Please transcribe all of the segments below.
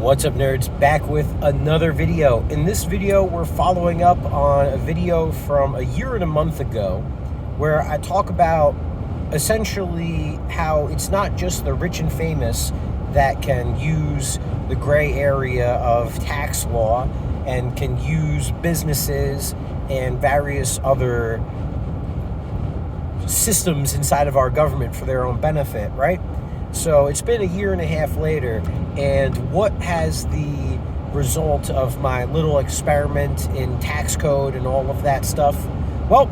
What's up, nerds? Back with another video. In this video, we're following up on a video from a year and a month ago where I talk about essentially how it's not just the rich and famous that can use the gray area of tax law and can use businesses and various other systems inside of our government for their own benefit, right? So it's been a year and a half later, and what has the result of my little experiment in tax code and all of that stuff? Well,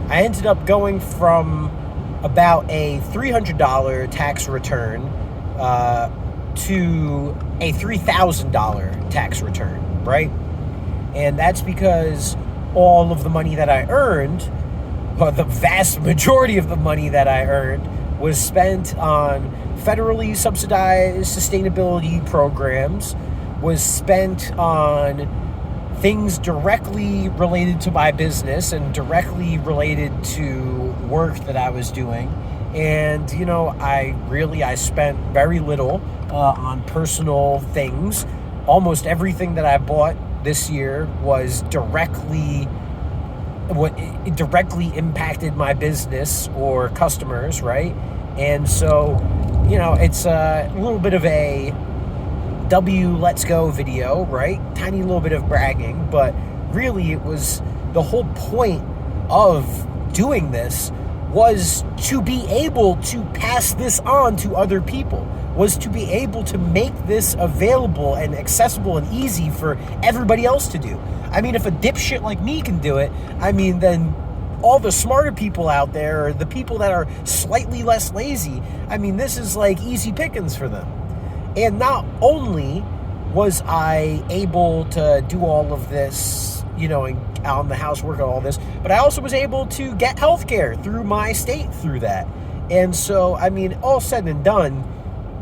I ended up going from about a $300 tax return to a $3,000 tax return, right? And that's because all of the money that I earned, or the vast majority of the money that I earned, was spent on federally subsidized sustainability programs, was spent on things directly related to my business and directly related to work that I was doing. And, you know, I spent very little on personal things. Almost everything that I bought this year was directly impacted my business or customers, right? And so, you know, it's a little bit of a let's go video, right? Tiny little bit of bragging, but really it was the whole point of doing this was to be able to pass this on to other people, was to be able to make this available and accessible and easy for everybody else to do. I mean, if a dipshit like me can do it, I mean, then all the smarter people out there, or the people that are slightly less lazy, I mean, this is like easy pickings for them. And not only was I able to do all of this, you know, on the housework and all this, but I also was able to get healthcare through my state through that. And so, I mean, all said and done,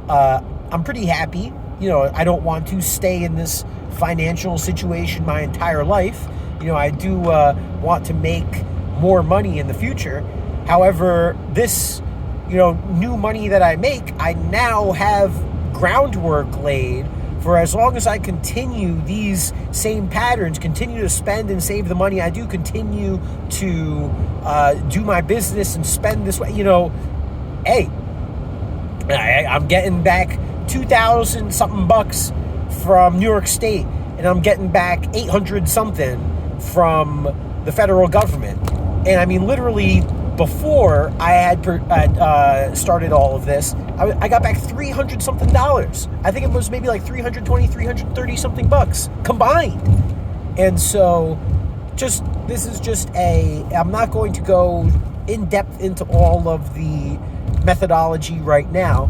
I'm pretty happy. You know, I don't want to stay in this financial situation my entire life. You know, I do want to make more money in the future. However, this, you know, new money that I make, I now have groundwork laid for as long as I continue these same patterns, continue to spend and save the money I do, continue to do my business and spend this way, you know, hey, I'm getting back 2,000 something bucks from New York State, and I'm getting back 800 something from the federal government. And I mean, literally, before I had started all of this, I got back $300 something. I think it was maybe like 320, 330 something bucks combined. And so, this is just I'm not going to go in depth into all of the methodology right now.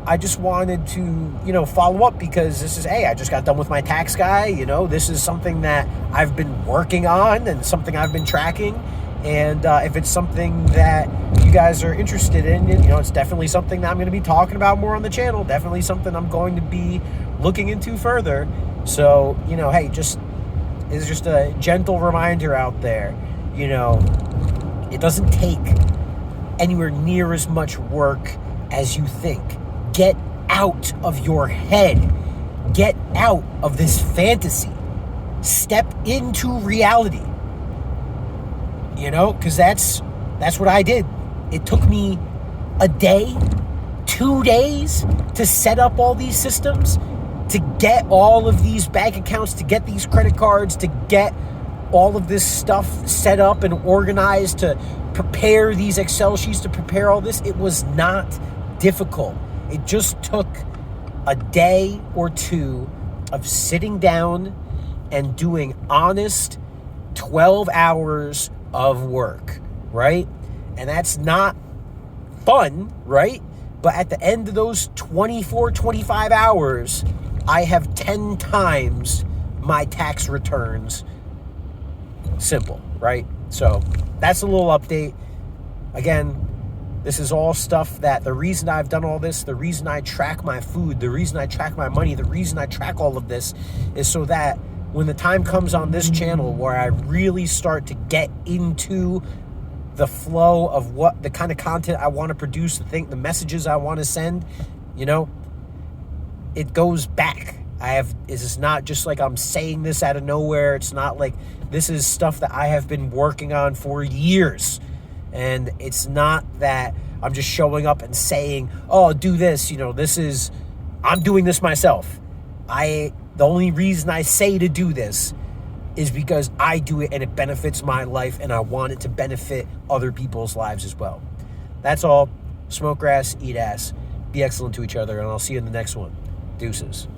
I just wanted to, you know, follow up because this is, hey, I just got done with my tax guy. You know, this is something that I've been working on and something I've been tracking. And if it's something that you guys are interested in, you know, it's definitely something that I'm going to be talking about more on the channel. Definitely something I'm going to be looking into further. So, you know, hey, it's just a gentle reminder out there. You know, it doesn't take anywhere near as much work as you think. Get out of your head. Get out of this fantasy. Step into reality. You know, because that's what I did. It took me a day, 2 days to set up all these systems, to get all of these bank accounts, to get these credit cards, to get all of this stuff set up and organized, to prepare these Excel sheets, to prepare all this. It was not difficult. It just took a day or two of sitting down and doing honest 12 hours of work, right? And that's not fun, right? But at the end of those 24, 25 hours, I have 10 times my tax returns. Simple, right? So that's a little update. Again, this is all stuff that the reason I've done all this, the reason I track my food, the reason I track my money, the reason I track all of this is so that when the time comes on this channel where I really start to get into the flow of what the kind of content I want to produce, the messages I want to send, you know, it goes back Is this not just like I'm saying this out of nowhere? It's not like this is stuff that I have been working on for years. And it's not that I'm just showing up and saying, oh, do this. I'm doing this myself. The only reason I say to do this is because I do it and it benefits my life, and I want it to benefit other people's lives as well. That's all. Smoke grass, eat ass, be excellent to each other, and I'll see you in the next one. Deuces.